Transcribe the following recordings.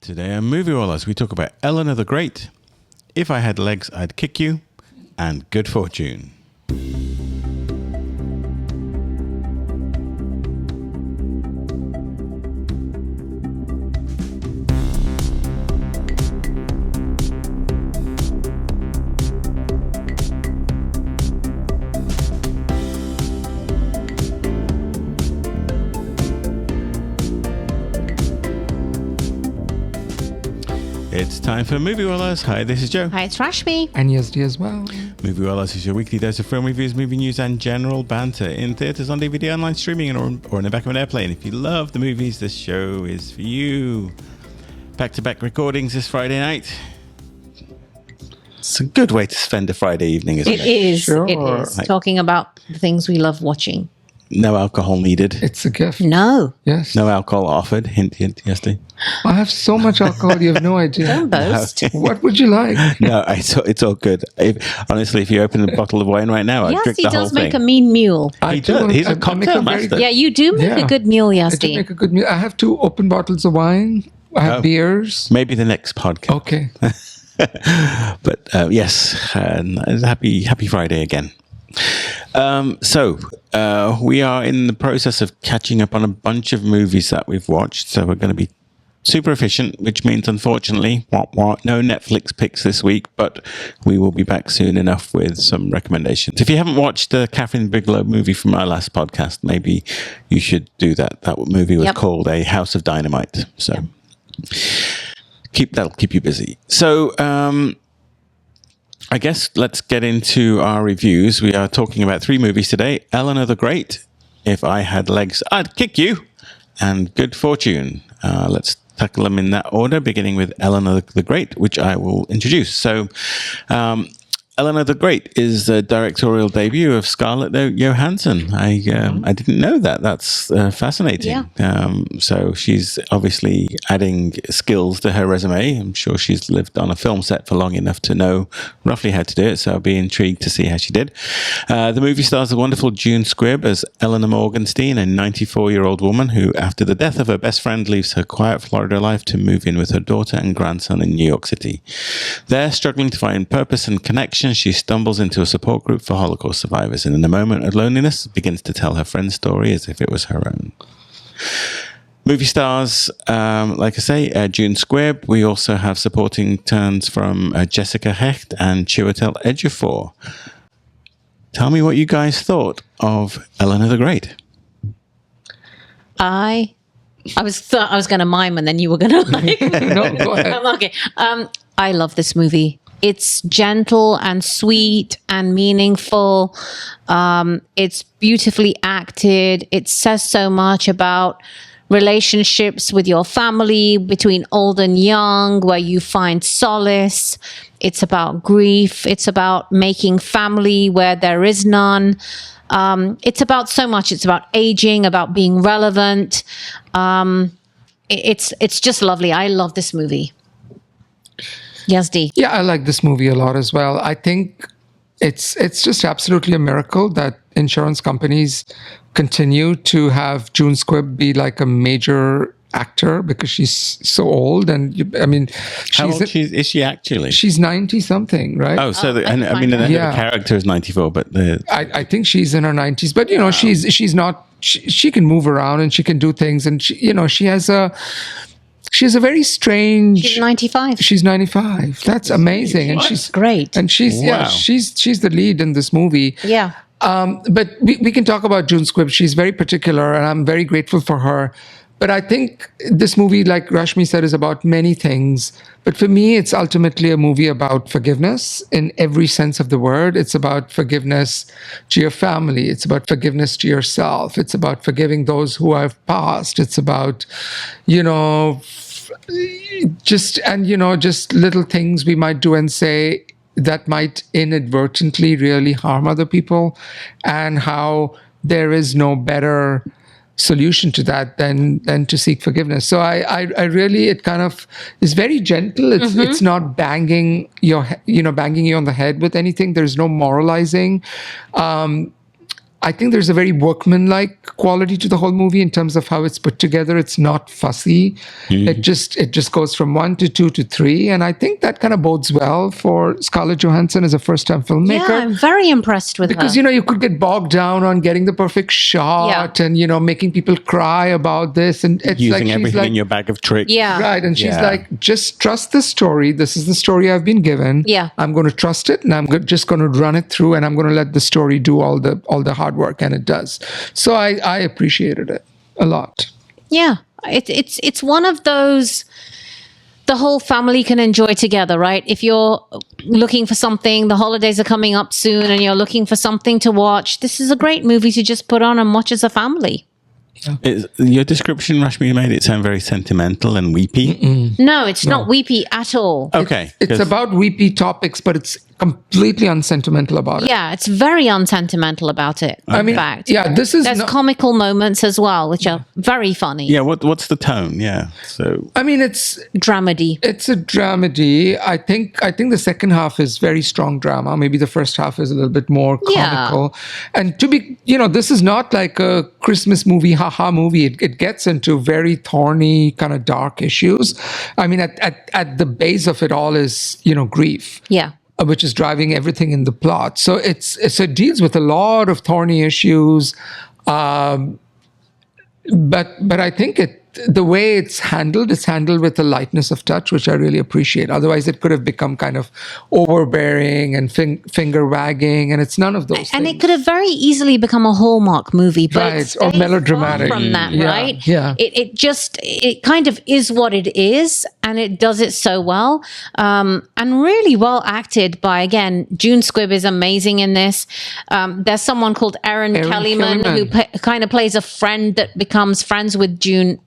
Today on Moviewallas, we talk about Eleanor the Great, If I Had Legs, I'd Kick You, and Good Fortune. It's time for Moviewallas. Hi, this is Joe. Hi, it's Rashmi. And Yazdi as well. Moviewallas is your weekly dose of film reviews, movie news, and general banter in theatres, on DVD, online streaming, or in the back of an airplane. If you love the movies, this show is for you. Back-to-back recordings this Friday night. It's a good way to spend a Friday evening, isn't it? It is. Sure. It is. Talking about the things we love watching. No alcohol needed. It's a gift. No. Yes. No alcohol offered. Hint, hint, Yazdi. I have so much alcohol, you have no idea. Don't boast. What would you like? No, it's all good. Honestly, if you open a bottle of wine right now, I'd Yes, drink he the whole does thing. make a mean mule. He does. He's a cocktail master. Yeah, you do make a good mule, I do Yazdi. make a good meal. I have 2 open bottles of wine. I have beers. Maybe the next podcast. Okay. But yes, happy Friday again. So we are in the process of catching up on a bunch of movies that we've watched. So we're going to be super efficient, which means, unfortunately, no Netflix picks this week, but we will be back soon enough with some recommendations. If you haven't watched the Catherine Bigelow movie from our last podcast, maybe you should do that. That movie was called A House of Dynamite. So that'll keep you busy. So, I guess let's get into our reviews. We are talking about 3 movies today. Eleanor the Great, If I Had Legs, I'd Kick You, and Good Fortune. Let's tackle them in that order, beginning with Eleanor the Great, which I will introduce. So, Eleanor the Great is the directorial debut of Scarlett Johansson. I didn't know that. That's fascinating. Yeah. So she's obviously adding skills to her resume. I'm sure she's lived on a film set for long enough to know roughly how to do it. So I'll be intrigued to see how she did. The movie stars the wonderful June Squibb as Eleanor Morgenstein, a 94-year-old woman who, after the death of her best friend, leaves her quiet Florida life to move in with her daughter and grandson in New York City. There, struggling to find purpose and connection, she stumbles into a support group for Holocaust survivors, and in a moment of loneliness begins to tell her friend's story as if it was her own. Movie stars, like I say, June Squibb. We also have supporting turns from Jessica Hecht and Chiwetel Ejiofor. Tell me what you guys thought of Eleanor the Great. I was going to mime and then you were going to like. No, go ahead. Okay. I love this movie. It's gentle and sweet and meaningful. It's beautifully acted. It says so much about relationships with your family, between old and young, where you find solace. It's about grief. It's about making family where there is none. It's about so much. It's about aging, about being relevant. It's just lovely. I love this movie. Yazdi. Yeah, I like this movie a lot as well. I think it's just absolutely a miracle that insurance companies continue to have June Squibb be like a major actor because she's so old. And How old is she actually? She's 90 something, right? Oh, so the Yeah. character is 94, but I think she's in her 90s, but she's not. She can move around and she can do things, and she has a very strange. She's 95. She's 95. That's amazing, and she's great. And she's Wow. she's the lead in this movie. Yeah. But we can talk about June Squibb. She's very particular, and I'm very grateful for her. But I think this movie, like Rashmi said, is about many things. But for me, it's ultimately a movie about forgiveness in every sense of the word. It's about forgiveness to your family. It's about forgiveness to yourself. It's about forgiving those who have passed. It's about, just little things we might do and say that might inadvertently really harm other people, and how there is no better solution to that than to seek forgiveness. So I really, it kind of is very gentle. It's not banging you on the head with anything. There's no moralizing. I think there's a very workmanlike quality to the whole movie in terms of how it's put together. It's not fussy. It just goes from 1 to 2 to 3, and I think that kind of bodes well for Scarlett Johansson as a first-time filmmaker. Yeah, I'm very impressed with Because, her. you could get bogged down on getting the perfect shot and, making people cry about this. And it's Using like, everything in your bag of tricks. Yeah. right. And she's Yeah. like, just trust the story. This is the story I've been given. Yeah. I'm going to trust it, and I'm just going to run it through, and I'm going to let the story do all the hard work, and it does. So I appreciated it a lot. Yeah, it's one of those the whole family can enjoy together, right? If you're looking for something, the holidays are coming up soon, and you're looking for something to watch, this is a great movie to just put on and watch as a family. Your description, Rashmi, made it sound very sentimental and weepy. No, it's not weepy at all. Okay. It's 'cause- about weepy topics, but it's completely unsentimental about it. Yeah, it's very unsentimental about it. I mean, in fact, yeah, this is there's not, comical moments as well, which are very funny. Yeah, what's the tone? Yeah. So I mean, it's Dramedy. a dramedy. I think the second half is very strong drama. Maybe the first half is a little bit more Yeah. comical. And to be, this is not like a Christmas movie, haha movie. It gets into very thorny, kind of dark issues. I mean, at the base of it all is, grief. Yeah. Which is driving everything in the plot. So it deals with a lot of thorny issues. But I think the way it's handled with a lightness of touch, which I really appreciate. Otherwise, it could have become kind of overbearing and finger wagging, and it's none of those And things. it could have very easily become a Hallmark movie, but Right, it or stays melodramatic. far from that, Yeah, right? yeah. It kind of is what it is, and it does it so well, and really well acted by, again, June Squibb is amazing in this. There's someone called Erin Kellyman who kind of plays a friend that becomes friends with June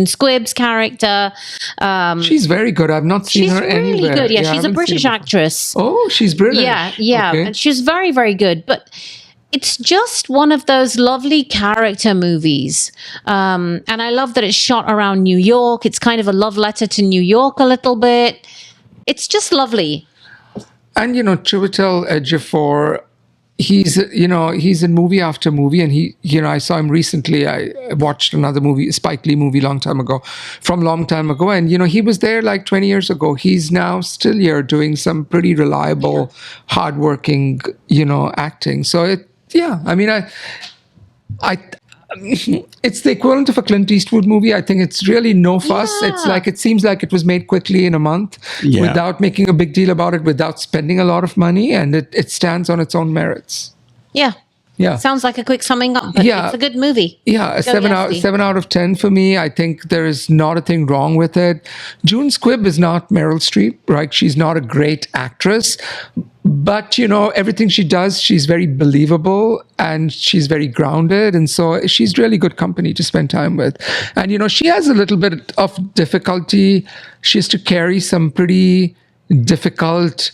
Squibb's character. She's very good. I've not seen She's her really anywhere. good. Yeah, I she's a haven't British seen her before. actress. Oh, she's British. Yeah. Okay. And she's very, very good. But it's just one of those lovely character movies. And I love that it's shot around New York. It's kind of a love letter to New York a little bit. It's just lovely. And Chiwetel Ejiofor, he's in movie after movie, and I saw him recently. I watched another movie, Spike Lee movie, long time ago, and he was there like 20 years ago. He's now still here doing some pretty reliable, hardworking, acting. So it's the equivalent of a Clint Eastwood movie. I think it's really no fuss. Yeah. It's like, it seems like it was made quickly in a month without making a big deal about it, without spending a lot of money, and it stands on its own merits. Yeah. Yeah. Sounds like a quick summing up, but it's a good movie. Yeah, a Go Yazdi. 7 out of 10 for me. I think there is not a thing wrong with it. June Squibb is not Meryl Streep, right? She's not a great actress, but everything she does, she's very believable and she's very grounded, and so she's really good company to spend time with. And she has a little bit of difficulty. She has to carry some pretty difficult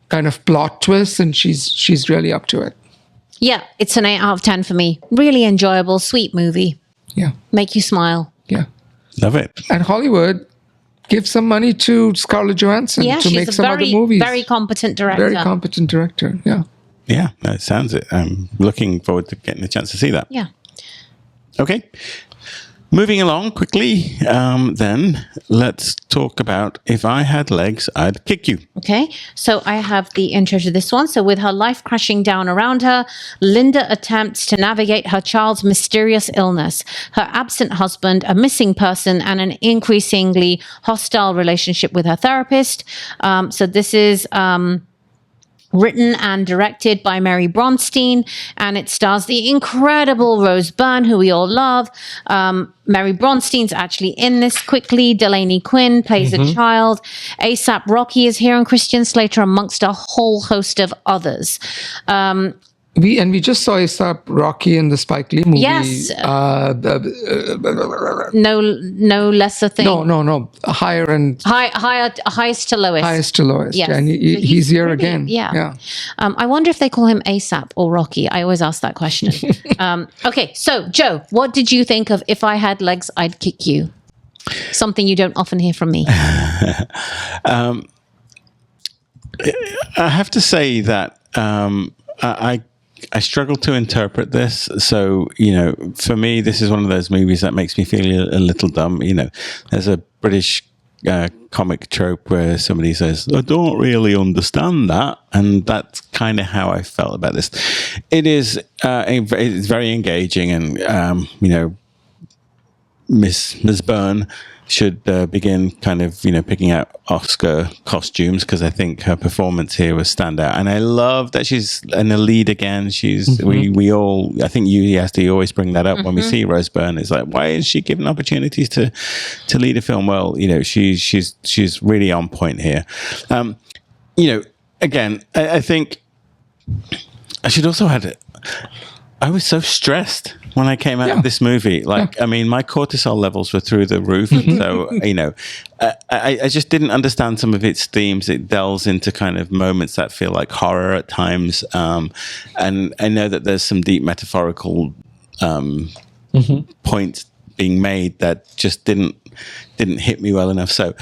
kind of plot twists, and she's really up to it. Yeah, it's an 8 out of 10 for me. Really enjoyable, sweet movie. Yeah. Make you smile. Yeah. love it. And Hollywood, give some money to Scarlett Johansson Yeah, to make she's some a other movies. very competent director. Very competent director. Yeah. Yeah, that sounds it. I'm looking forward to getting a chance to see that. Yeah. Okay. Moving along quickly, then let's talk about If I Had Legs, I'd Kick You. Okay, so I have the intro to this one. So with her life crashing down around her, Linda attempts to navigate her child's mysterious illness, her absent husband, a missing person, and an increasingly hostile relationship with her therapist. So this is written and directed by Mary Bronstein, and it stars the incredible Rose Byrne, who we all love. Mary Bronstein's actually in this quickly. Delaney Quinn plays a child. A$AP Rocky is here, and Christian Slater, amongst a whole host of others. We just saw A$AP Rocky in the Spike Lee movie. Yes. No lesser thing. No. Highest to lowest. Highest to lowest. Yes. And So he's here pretty- again. Yeah. I wonder if they call him A$AP or Rocky. I always ask that question. Okay, so Joe, what did you think of If I Had Legs, I'd Kick You? Something you don't often hear from me. I have to say that I I struggle to interpret this. So, for me, this is one of those movies that makes me feel a little dumb. There's a British comic trope where somebody says, I don't really understand that. And that's kind of how I felt about this. It is it's very engaging, and, Miss Byrne should begin kind of, picking out Oscar costumes, because I think her performance here was standout. And I love that she's in the lead again. She's, we all, I think you, Yazdi, always bring that up when we see Rose Byrne. It's like, why is she given opportunities to lead a film? Well, she's really on point here. Again, I think I should also add it. I was so stressed when I came out of this movie. My cortisol levels were through the roof. So, I just didn't understand some of its themes. It delves into kind of moments that feel like horror at times. And I know that there's some deep metaphorical points being made that just didn't hit me well enough. So,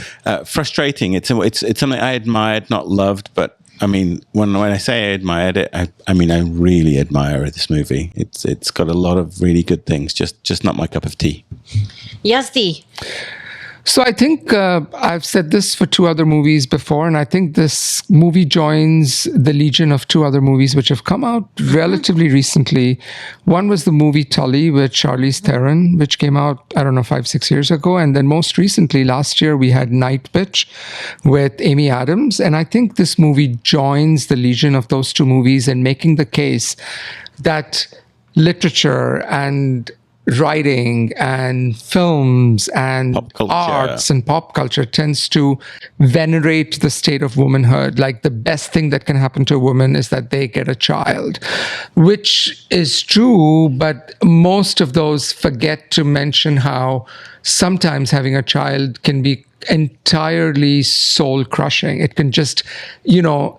frustrating. It's something I admired, not loved, but I mean, when I say I admired it, I mean I really admire this movie. It's got a lot of really good things, just not my cup of tea. Yazdi. So I think I've said this for two other movies before, and I think this movie joins the legion of two other movies which have come out relatively recently. One was the movie Tully with Charlize Theron, which came out, 5-6 years ago. And then most recently, last year, we had Night Bitch with Amy Adams. And I think this movie joins the legion of those two movies in making the case that literature and writing and films and arts and pop culture tends to venerate the state of womanhood. Like, the best thing that can happen to a woman is that they get a child, which is true, but most of those forget to mention how sometimes having a child can be entirely soul crushing. It can just,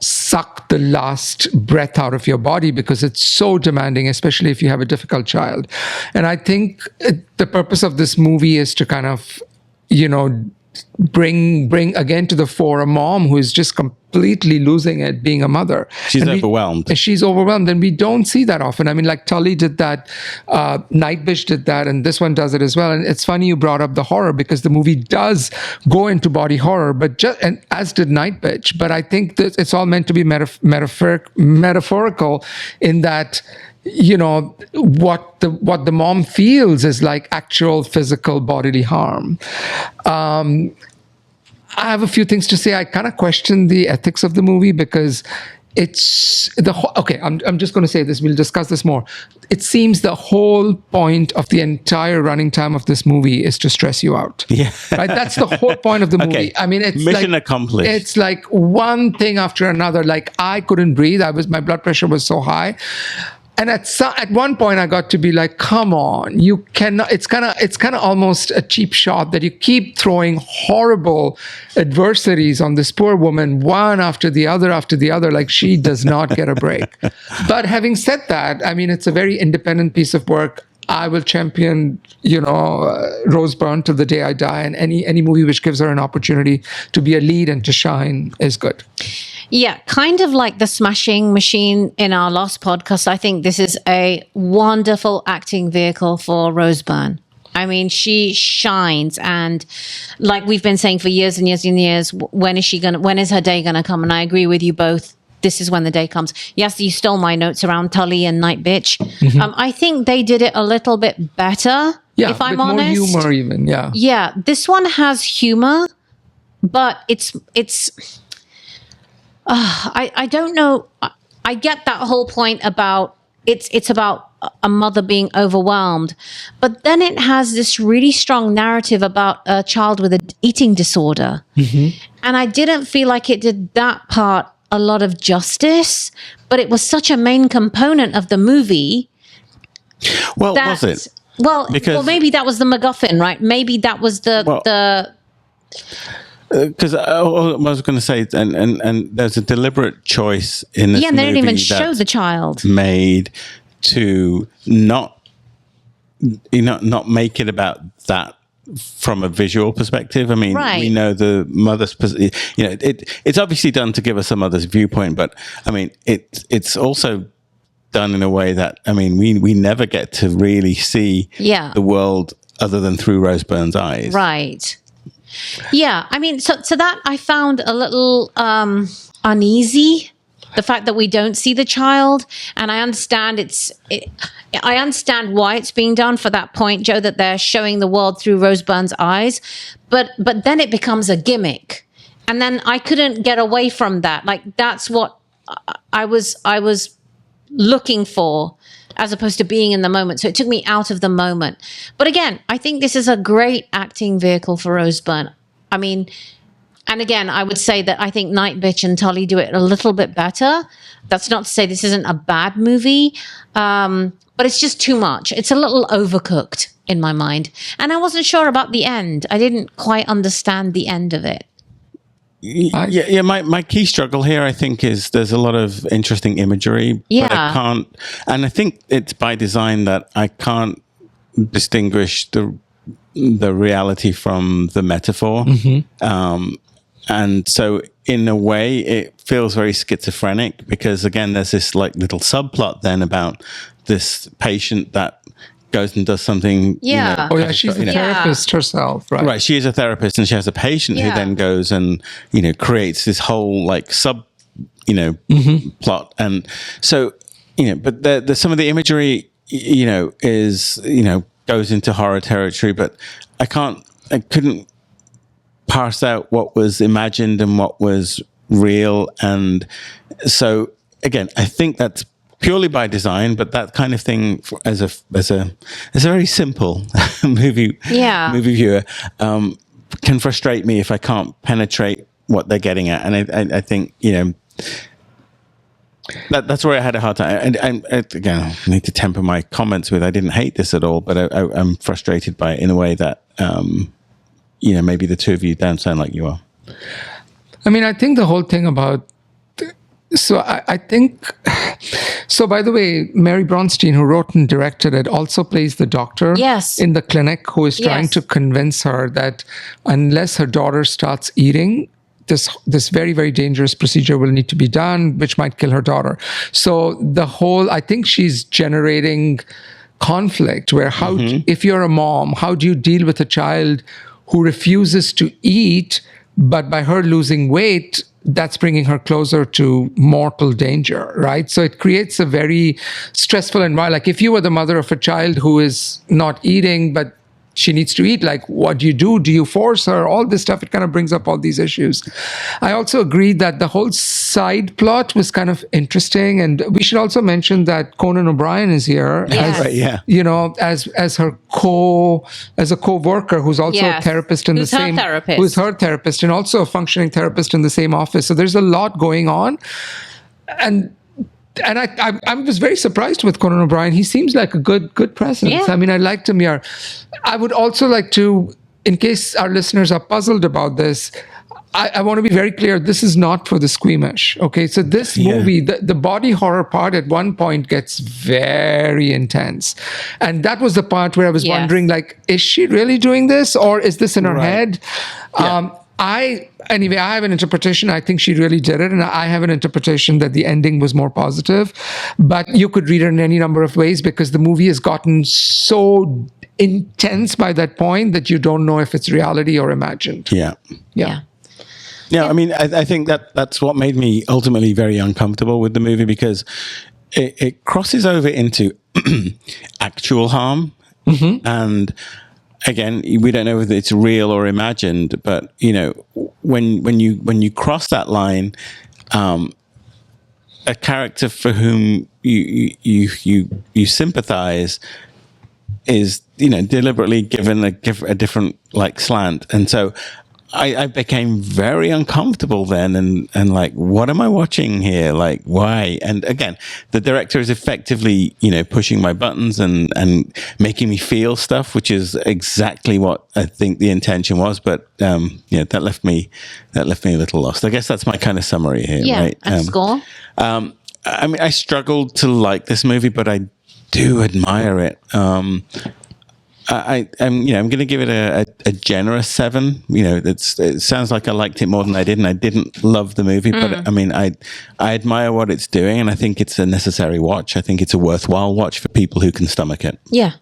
suck the last breath out of your body because it's so demanding, especially if you have a difficult child. And I think the purpose of this movie is to kind of, bring again to the fore a mom who is just completely losing it being a mother. She's overwhelmed. She's overwhelmed, and we don't see that often. I mean, like Tully did that, Night Bitch did that, and this one does it as well. And it's funny you brought up the horror, because the movie does go into body horror, and as did Night Bitch. But I think that it's all meant to be metaphorical in that, what the mom feels is like actual physical bodily harm. I have a few things to say. I kind of question the ethics of the movie, because it's I'm just going to say this. We'll discuss this more. It seems the whole point of the entire running time of this movie is to stress you out. Yeah. Right? That's the whole point of the movie. Okay. I mean, it's mission accomplished. It's like one thing after another. Like, I couldn't breathe. My blood pressure was so high. And at one point, I got to be like, "Come on, you cannot." It's kind of almost a cheap shot that you keep throwing horrible adversities on this poor woman, one after the other, like she does not get a break. But having said that, I mean, it's a very independent piece of work. I will champion, Rose Byrne till the day I die, and any movie which gives her an opportunity to be a lead and to shine is good. Yeah, kind of like The Smashing Machine in our last podcast. I think this is a wonderful acting vehicle for Rose Byrne. I mean, she shines, and like we've been saying for years and years and years, when is her day gonna come? And I agree with you both. This is when the day comes. Yes, you stole my notes around Tully and Night Bitch. I think they did it a little bit better, if I'm honest. More humor even, yeah. Yeah, this one has humor, but it's I don't know. I get that whole point about it's about a mother being overwhelmed, but then it has this really strong narrative about a child with an eating disorder. And I didn't feel like it did that part a lot of justice, but it was such a main component of the movie. Well, was it? Well, maybe that was the MacGuffin, right? Maybe that was the because I was going to say, and there's a deliberate choice in this movie. Yeah, and they didn't even show the child. Made to not make it about that from a visual perspective. I mean, we know the mother's, it's obviously done to give us a mother's viewpoint, but I mean, it's also done in a way that, I mean, we never get to really see the world other than through Rose Byrne's eyes. Right. Yeah. I mean, so that I found a little uneasy, the fact that we don't see the child. And I understand I understand why it's being done for that point, Joe, that they're showing the world through Rose Byrne's eyes. But then it becomes a gimmick. And then I couldn't get away from that. Like, that's what I was looking for, as opposed to being in the moment. So it took me out of the moment. But again, I think this is a great acting vehicle for Rose Byrne. I mean, and again, I would say that I think Night Bitch and Tully do it a little bit better. That's not to say this isn't a bad movie, but it's just too much. It's a little overcooked in my mind. And I wasn't sure about the end. I didn't quite understand the end of it. Yeah. My key struggle here, I think, is there's a lot of interesting imagery, but I can't, and I think it's by design that I can't distinguish the reality from the metaphor. And so in a way it feels very schizophrenic, because again, there's this like little subplot then about this patient that goes and does something. She's a therapist herself, right? Right, she is a therapist, and she has a patient who then goes and creates this whole like sub plot. And so but the some of the imagery is goes into horror territory, but I couldn't parse out what was imagined and what was real. And so again, I think that's purely by design, but that kind of thing as a very simple movie viewer can frustrate me if I can't penetrate what they're getting at. And I think that's where I had a hard time. And again, I need to temper my comments with I didn't hate this at all, but I'm frustrated by it in a way that maybe the two of you don't sound like you are. I mean, I think the whole thing about I think, by the way, Mary Bronstein, who wrote and directed it, also plays the doctor in the clinic who is trying to convince her that unless her daughter starts eating, this very, very dangerous procedure will need to be done, which might kill her daughter. So I think she's generating conflict where if you're a mom, how do you deal with a child who refuses to eat, but by her losing weight, that's bringing her closer to mortal danger, right? So it creates a very stressful environment. Like if you were the mother of a child who is not eating, but she needs to eat, like what do you do? Do you force her? All this stuff, it kind of brings up all these issues. I also agree that the whole side plot was kind of interesting. And we should also mention that Conan O'Brien is here as her co-worker who's also a therapist in who's her therapist and also a functioning therapist in the same office. So there's a lot going on. And I was very surprised with Conan O'Brien. He seems like a good presence. Yeah. I mean, I liked him here. I would also like to, in case our listeners are puzzled about this, I want to be very clear. This is not for the squeamish. Okay, so this movie, the body horror part at one point gets very intense, and that was the part where I was wondering, like, is she really doing this, or is this in her head? Yeah. I have an interpretation. I think she really did it. And I have an interpretation that the ending was more positive. But you could read it in any number of ways because the movie has gotten so intense by that point that you don't know if it's reality or imagined. Yeah. I mean, I think that's what made me ultimately very uncomfortable with the movie, because it crosses over into actual harm. And again, we don't know whether it's real or imagined, but when you cross that line, a character for whom you sympathize is deliberately given a different like slant, and so I became very uncomfortable then, and like, what am I watching here? Like, why? And again, the director is effectively, pushing my buttons and making me feel stuff, which is exactly what I think the intention was. But that left me a little lost. I guess that's my kind of summary here. Yeah, right? And score. I mean, I struggled to like this movie, but I do admire it. I'm going to give it a generous 7. It sounds like I liked it more than I did, and I didn't love the movie, but I mean, I admire what it's doing, and I think it's a necessary watch. I think it's a worthwhile watch for people who can stomach it. Yeah.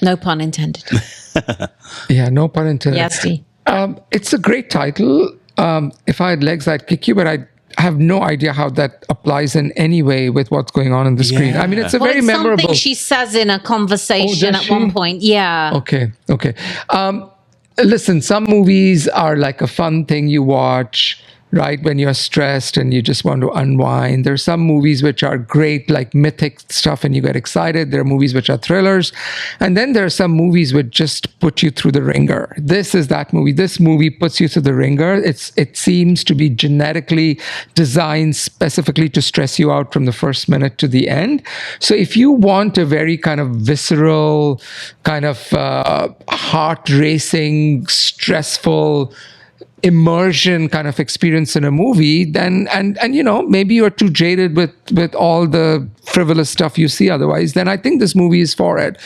No pun intended. Yeah, no pun intended. Yazdi. It's a great title. If I had legs, I'd kick you, but I have no idea how that applies in any way with what's going on the screen. I mean, it's a very memorable. Something she says in a conversation at one point. Yeah. Okay. Listen, some movies are like a fun thing you watch, right, when you're stressed and you just want to unwind. There are some movies which are great, like mythic stuff, and you get excited. There are movies which are thrillers. And then there are some movies which just put you through the ringer. This is that movie. This movie puts you through the ringer. It seems to be genetically designed specifically to stress you out from the first minute to the end. So if you want a very kind of visceral, kind of heart-racing, stressful, immersion kind of experience in a movie, then and maybe you're too jaded with all the frivolous stuff you see otherwise, then I think this movie is for it.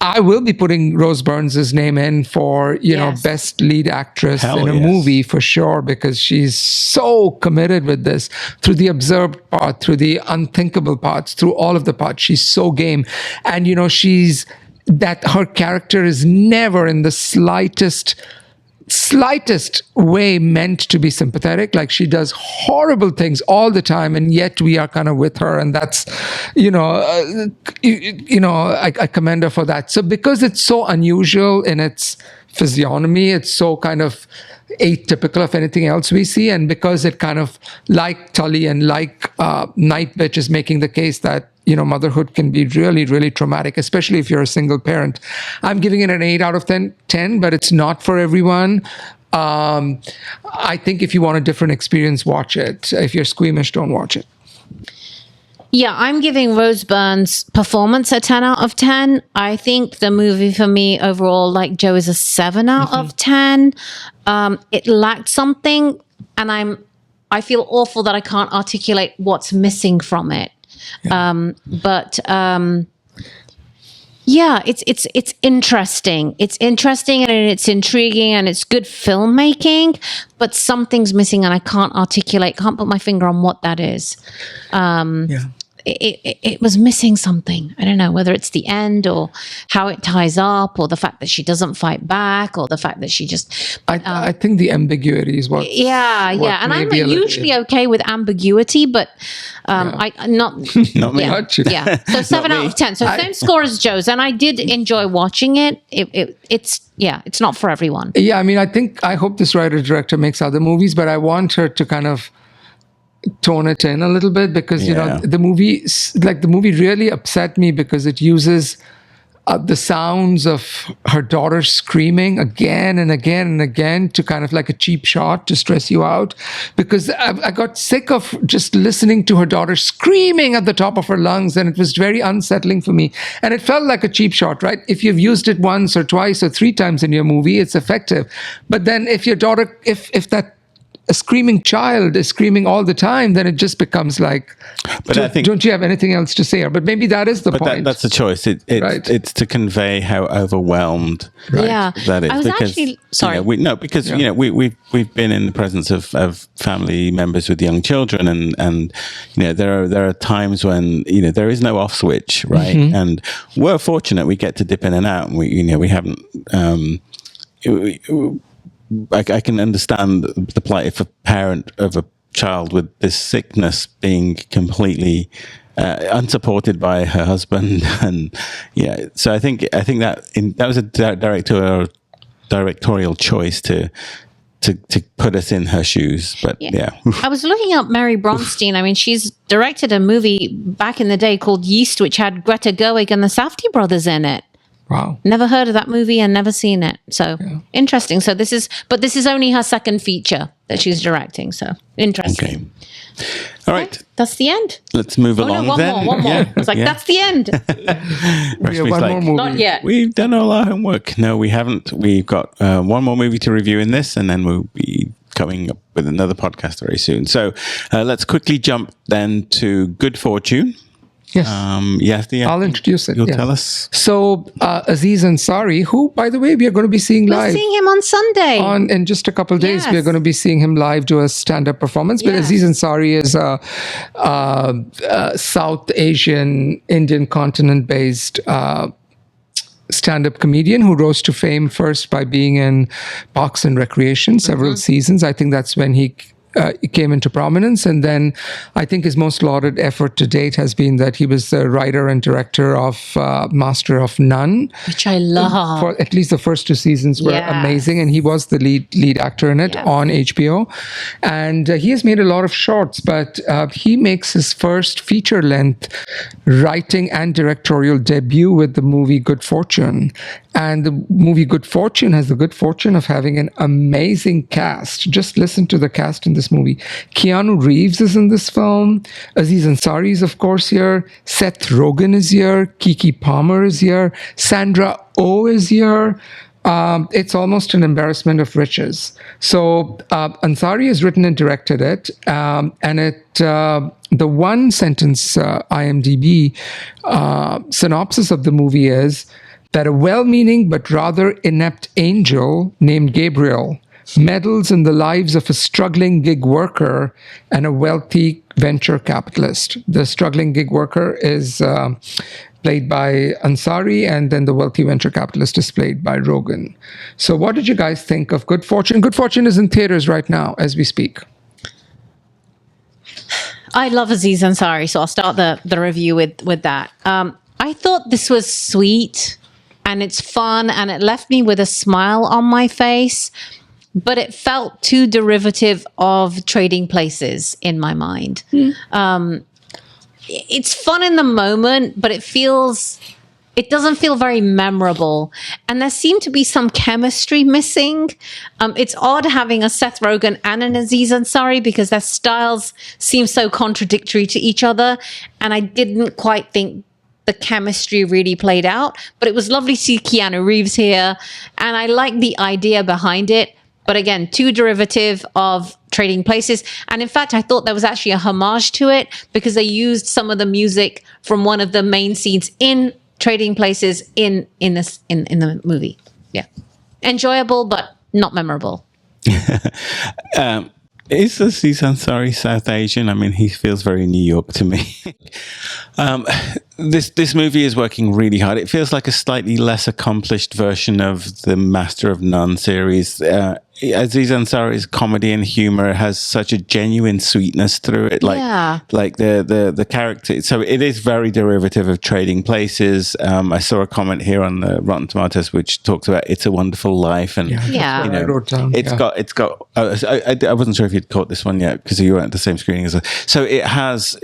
I will be putting Rose Byrne's name in for best lead actress in a movie for sure, because she's so committed with this, through the absurd part, through the unthinkable parts, through all of the parts. She's so game, and she's that her character is never in the slightest way meant to be sympathetic. Like, she does horrible things all the time, and yet we are kind of with her, and that's I commend her for that. So because it's so unusual in its physiognomy, it's so kind of atypical of anything else we see, and because it kind of, like Tully and like Night Bitch, is making the case that motherhood can be really, really traumatic, especially if you're a single parent. I'm giving it an 8 out of 10, but it's not for everyone. I think if you want a different experience, watch it. If you're squeamish, don't watch it. Yeah, I'm giving Rose Byrne's performance a 10 out of 10. I think the movie for me overall, like Joe, is a 7 out of 10. It lacked something, and I feel awful that I can't articulate what's missing from it. Yeah. It's interesting. It's interesting, and it's intriguing, and it's good filmmaking, but something's missing, and I can't put my finger on what that is. It was missing something. I don't know whether it's the end or how it ties up, or the fact that she doesn't fight back, or the fact that she just. I think the ambiguity is what. Yeah. And I'm usually okay with ambiguity, but not me. Yeah. So 7 out of 10. So same score as Joe's, and I did enjoy watching it. It's not for everyone. Yeah, I mean, I hope this writer-director makes other movies, but I want her to kind of tone it in a little bit, because the movie really upset me because it uses the sounds of her daughter screaming again and again and again to kind of like a cheap shot to stress you out, because I got sick of just listening to her daughter screaming at the top of her lungs, and it was very unsettling for me, and it felt like a cheap shot, right? If you've used it once or twice or 3 times in your movie, it's effective. But then if your daughter, if that a screaming child is screaming all the time, then it just becomes like, don't you have anything else to say? But maybe that is the point. That's the choice. It's to convey how overwhelmed that is. We've been in the presence of family members with young children, and there are times when there is no off switch, right? Mm-hmm. And we're fortunate we get to dip in and out, and we haven't. I can understand the plight if a parent of a child with this sickness being completely unsupported by her husband, and so I think that was a directorial choice to put us in her shoes, but I was looking up Mary Bronstein. I mean, she's directed a movie back in the day called Yeast, which had Greta Gerwig and the Safdie brothers in it. Wow. Never heard of that movie and never seen it. So interesting. So this is only her second feature that she's directing. So interesting. Okay. All right. That's the end. Let's move along then. One more. I was like, that's the end. One more movie. Not yet. We've done all our homework. No, we haven't. We've got one more movie to review in this, and then we'll be coming up with another podcast very soon. So let's quickly jump then to Good Fortune. Yes. Yazdi, I'll introduce it. You'll yes. tell us. So Aziz Ansari, who, by the way, we are going to be seeing We're live. seeing him on Sunday. In just a couple of days, Yes. we are going to be seeing him live do a stand-up performance. But Yes. Aziz Ansari is a South Asian, Indian continent-based stand-up comedian who rose to fame first by being in Parks and Recreation, several seasons. I think that's when he came into prominence. And then I think his most lauded effort to date has been that he was the writer and director of Master of None. Which I love. For at least the first 2 seasons were Yes. amazing, and he was the lead actor in it Yes. on HBO. And he has made a lot of shorts, but he makes his first feature-length writing and directorial debut with the movie Good Fortune. And the movie Good Fortune has the good fortune of having an amazing cast. Just listen to the cast in this movie. Keanu Reeves is in this film. Aziz Ansari is, of course, here. Seth Rogen is here. Kiki Palmer is here. Sandra Oh is here. It's almost an embarrassment of riches. So Ansari has written and directed it, and the one sentence IMDb synopsis of the movie is that a well-meaning but rather inept angel named Gabriel meddles in the lives of a struggling gig worker and a wealthy venture capitalist. The struggling gig worker is played by Ansari, and then the wealthy venture capitalist is played by Rogen. So what did you guys think of Good Fortune? Good Fortune is in theaters right now as we speak. I love Aziz Ansari, so I'll start the review with that. I thought this was sweet and it's fun, and it left me with a smile on my face, but it felt too derivative of Trading Places in my mind. It's fun in the moment, but it doesn't feel very memorable. And there seemed to be some chemistry missing. It's odd having a Seth Rogen and an Aziz Ansari because their styles seem so contradictory to each other. And I didn't quite think the chemistry really played out. But it was lovely to see Keanu Reeves here. And I like the idea behind it. But again, too derivative of Trading Places. And in fact, I thought there was actually a homage to it because they used some of the music from one of the main scenes in Trading Places in the movie. Yeah. Enjoyable, but not memorable. Is Aziz Ansari South Asian? I mean, he feels very New York to me. This movie is working really hard. It feels like a slightly less accomplished version of the Master of None series. Aziz Ansari's comedy and humor has such a genuine sweetness through it. Like the character. So it is very derivative of Trading Places. I saw a comment here on the Rotten Tomatoes which talks about It's a Wonderful Life, and Yeah. I wrote down. it's got. I wasn't sure if you'd caught this one yet because you were at the same screening as us. So it has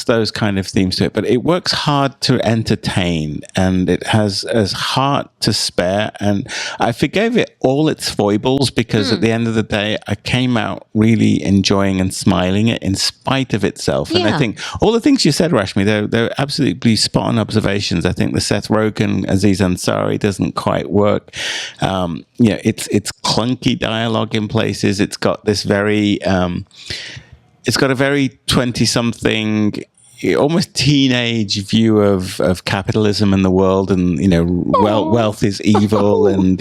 those kind of themes to it, but it works hard to entertain, and it has as heart to spare. And I forgave it all its foibles because at the end of the day, I came out really enjoying and smiling it in spite of itself. And I think all the things you said, Rashmi, they're absolutely spot on observations. I think the Seth Rogen, Aziz Ansari doesn't quite work. It's clunky dialogue in places. It's got this very, it's got a very 20-something, almost teenage view of capitalism and the world, and wealth is evil, and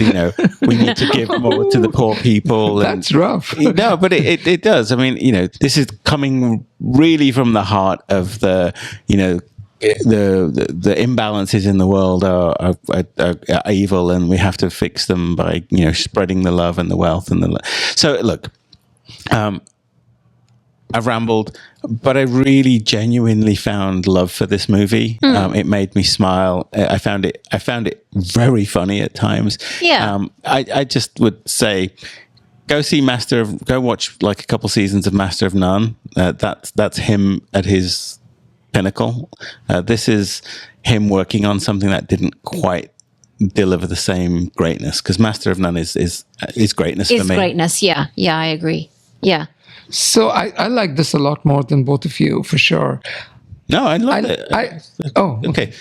we need to give more to the poor people. And, That's rough. No, but it does. I mean, this is coming really from the heart of the imbalances in the world are evil, and we have to fix them by spreading the love and the wealth and so look. I've rambled, but I really genuinely found love for this movie. It made me smile. I found it very funny at times. Yeah. I just would say, go watch like a couple seasons of Master of None. That's him at his pinnacle. This is him working on something that didn't quite deliver the same greatness, because Master of None is greatness for me. It's greatness. Yeah. I agree. Yeah. So I like this a lot more than both of you, for sure. No, I love it. Okay.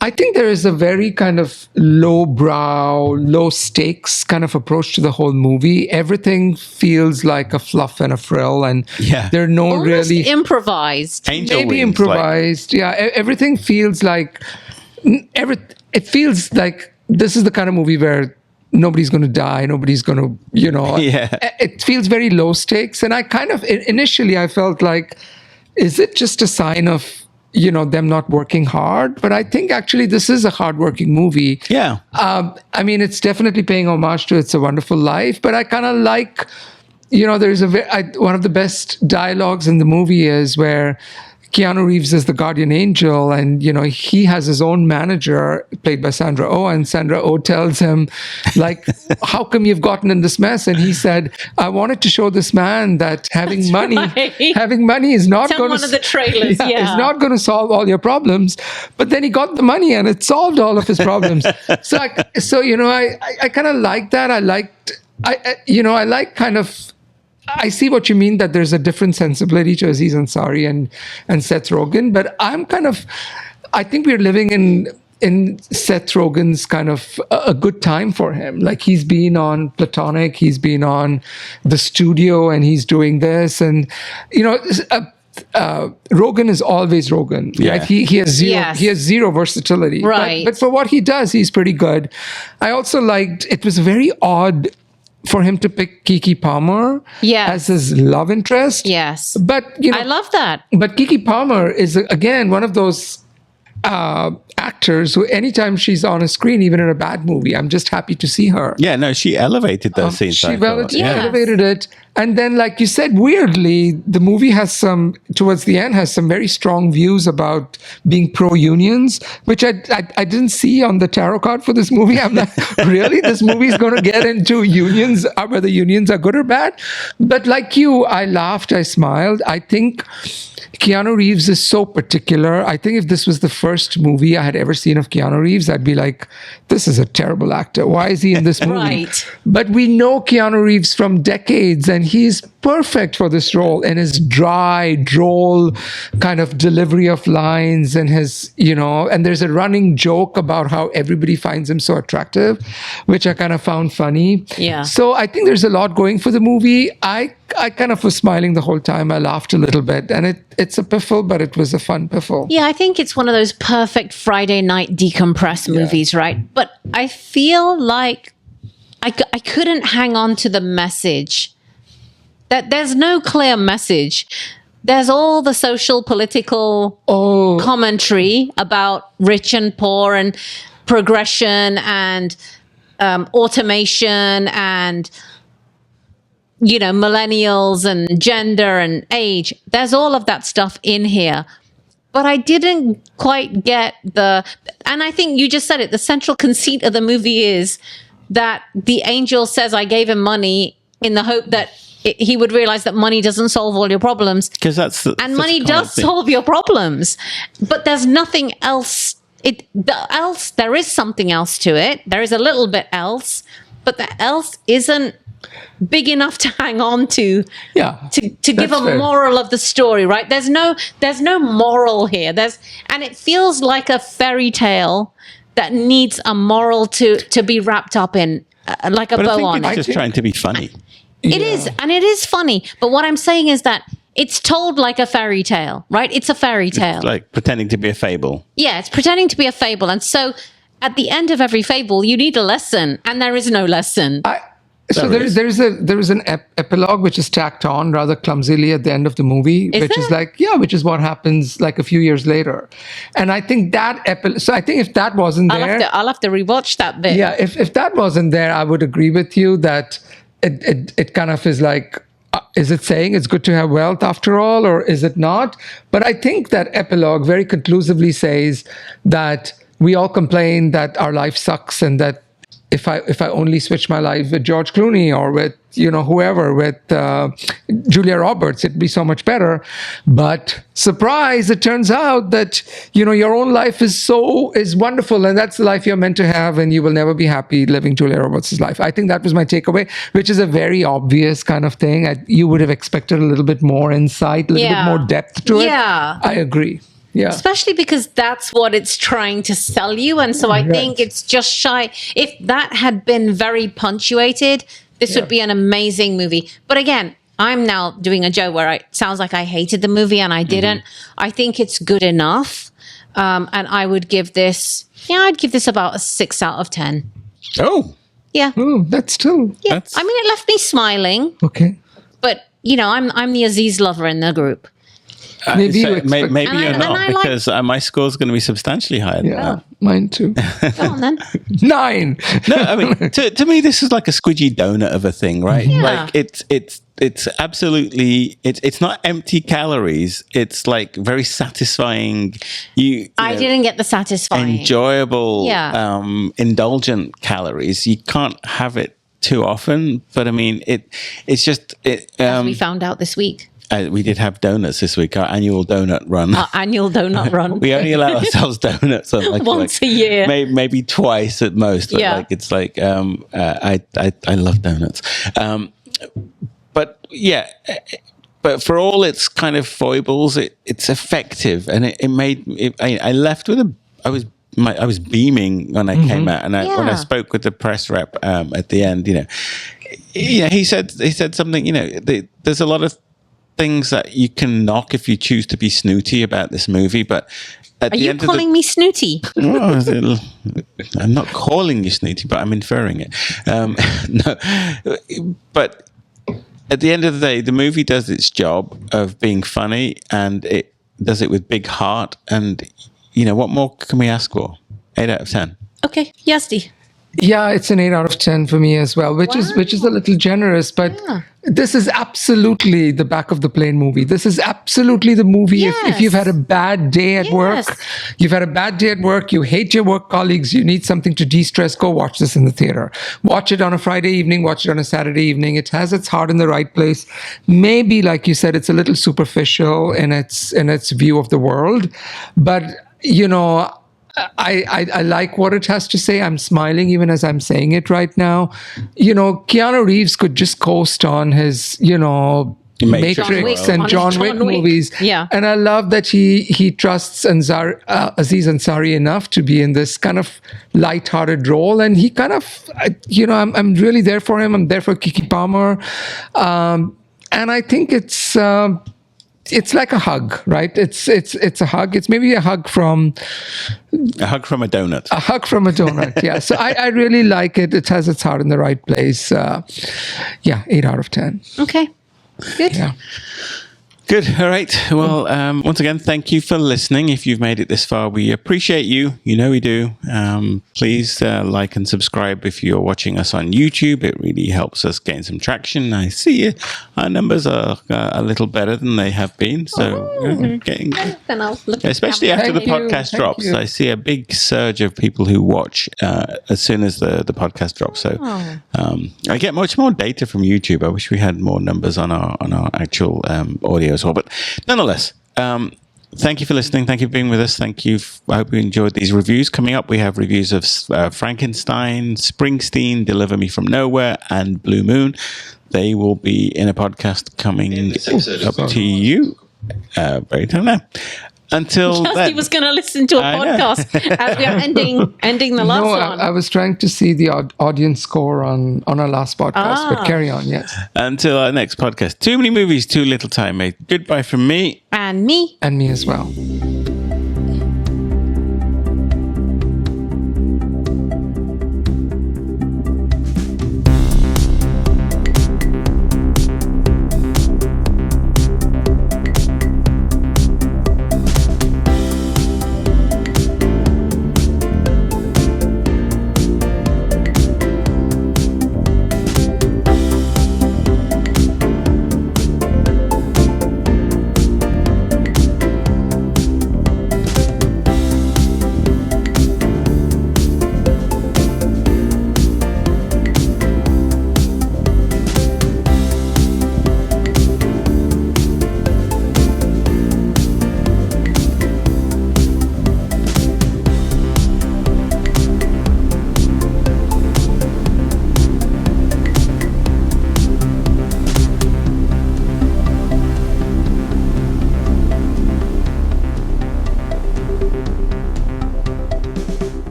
I I think there is a very kind of low-brow, low-stakes kind of approach to the whole movie. Everything feels like a fluff and a frill, and there are no Almost really improvised. Angel maybe wings, improvised. Everything feels like it feels like this is the kind of movie where nobody's going to die, nobody's going to, it feels very low stakes. And I kind of initially I felt like, is it just a sign of them not working hard? But I think actually this is a hardworking movie. Yeah. I mean, it's definitely paying homage to It's a Wonderful Life, but I kind of like, there's one of the best dialogues in the movie is where Keanu Reeves is the guardian angel, and he has his own manager played by Sandra Oh, and Sandra Oh tells him, like, how come you've gotten in this mess? And he said, I wanted to show this man that having money is not going to one of the trailers, is not going to solve all your problems. But then he got the money and it solved all of his problems. So I kind of like that. I like kind of. I see what you mean, that there's a different sensibility to Aziz Ansari and Seth Rogen, but I think we're living in Seth Rogen's kind of a good time for him. Like, he's been on Platonic, he's been on The Studio, and he's doing this, and Rogen is always Rogen, right? He has zero versatility, right? But for what he does, he's pretty good. I also liked, it was very odd for him to pick Kiki Palmer as his love interest. Yes. But, I love that. But Kiki Palmer is, again, one of those actors who anytime she's on a screen, even in a bad movie, I'm just happy to see her. Yeah, no, she elevated those scenes. She elevated it. And then, like you said, weirdly, the movie towards the end, has some very strong views about being pro-unions, which I didn't see on the tarot card for this movie. I'm like, really? This movie is going to get into unions, whether unions are good or bad? But like you, I laughed, I smiled. I think Keanu Reeves is so particular. I think if this was the first movie I had ever seen of Keanu Reeves, I'd be like, this is a terrible actor. Why is he in this movie? Right. But we know Keanu Reeves from decades, and he's perfect for this role, and his dry, droll kind of delivery of lines, and his, and there's a running joke about how everybody finds him so attractive, which I kind of found funny. Yeah. So I think there's a lot going for the movie. I kind of was smiling the whole time. I laughed a little bit, and it's a piffle, but it was a fun piffle. Yeah, I think it's one of those perfect Friday night decompress movies, right? But I feel like I couldn't hang on to the message. That there's no clear message. There's all the social, political commentary about rich and poor and progression and automation and millennials and gender and age. There's all of that stuff in here. But I didn't quite get and I think you just said it, the central conceit of the movie is that the angel says, I gave him money in the hope that he would realize that money doesn't solve all your problems. Because money does solve your problems. But there's nothing else. There is something else to it. There is a little bit else, but the else isn't big enough to hang on to. Yeah, to give a moral of the story, right? There's no moral here. And it feels like a fairy tale that needs a moral to be wrapped up in, like a bow on it. It's just trying to be funny. It is, and it is funny. But what I'm saying is that it's told like a fairy tale, right? It's a fairy tale. It's like pretending to be a fable. Yeah, it's pretending to be a fable. And so at the end of every fable, you need a lesson, and there is no lesson. So there is an epilogue which is tacked on rather clumsily at the end of the movie, which is what happens like a few years later. And I think that so I think if that wasn't there, I'll have to rewatch that bit. Yeah, if that wasn't there, I would agree with you that it kind of is like, is it saying it's good to have wealth after all, or is it not? But I think that epilogue very conclusively says that we all complain that our life sucks, and that if I only switch my life with George Clooney or with whoever, with Julia Roberts, it'd be so much better. But surprise, it turns out that your own life is wonderful, and that's the life you're meant to have, and you will never be happy living Julia Roberts' life. I think that was my takeaway, which is a very obvious kind of thing. You would have expected a little bit more insight, a little bit more depth to it. Yeah, I agree. Yeah. Especially because that's what it's trying to sell you. And so I think it's just shy. If that had been very punctuated, this would be an amazing movie. But again, I'm now doing a Joe where it sounds like I hated the movie and I didn't. I think it's good enough. And I would give this, I'd give this about a 6 out of 10. Oh. Yeah. Oh, that's still... Yeah. I mean, it left me smiling. Okay. But, I'm the Aziz lover in the group. Maybe So you maybe you're not, I because my score's going to be substantially higher than that. Mine too. Go on then. 9. No, I mean, to me, this is like a squidgy donut of a thing, right? Yeah. Like it's absolutely, it's not empty calories. It's like very satisfying. I didn't get the satisfying. Enjoyable, indulgent calories. You can't have it too often, but I mean, it's just, as we found out this week. We did have donuts this week, our annual donut run. Our annual donut run. We only allow ourselves donuts on once a year, maybe twice at most. But I love donuts. But for all its kind of foibles, it's effective, and it made. I left with I was beaming when I came out, and when I spoke with the press rep at the end, he said something. There's a lot of things that you can knock if you choose to be snooty about this movie, but at Are the you end calling me snooty? Well, I'm not calling you snooty, but I'm inferring it. No, but at the end of the day, the movie does its job of being funny, and it does it with big heart. And what more can we ask for? 8 out of 10. Okay, Yazdi. Yeah, it's an 8 out of 10 for me as well, which is a little generous, but this is absolutely the back of the plane movie. This is absolutely the movie. If you've had a bad day at work, you hate your work colleagues, you need something to de-stress, go watch this in the theater. Watch it on a Friday evening, watch it on a Saturday evening. It has its heart in the right place. Maybe, like you said, it's a little superficial in its view of the world, but I like what it has to say. I'm smiling even as I'm saying it right now. Keanu Reeves could just coast on his, Matrix and John Wick movies. Yeah. And I love that he trusts Aziz Ansari enough to be in this kind of lighthearted role. And he kind of, I'm really there for him. I'm there for Kiki Palmer. And I think it's like a hug, right? It's a hug. It's maybe a hug from a donut. A hug from a donut. Yeah. So I really like it. It has its heart in the right place. 8 out of 10. Okay. Good. Yeah. Good. All right. Well, once again, thank you for listening. If you've made it this far, we appreciate you. We do. Please like and subscribe if you're watching us on YouTube. It really helps us gain some traction. I see our numbers are a little better than they have been. So, getting, especially after the podcast drops, I see a big surge of people who watch as soon as the podcast drops. So, I get much more data from YouTube. I wish we had more numbers on our actual audio as well. But nonetheless, thank you for listening. Thank you for being with us. Thank you. I hope you enjoyed these reviews. Coming up, we have reviews of Frankenstein, Springsteen, Deliver Me From Nowhere, and Blue Moon. They will be in a podcast coming up to you very soon now. Until then, he was going to listen to a podcast as we are ending the last one. I was trying to see the audience score on our last podcast, but carry on, yes. Until our next podcast. Too many movies, too little time, mate. Goodbye from me. And me. And me as well.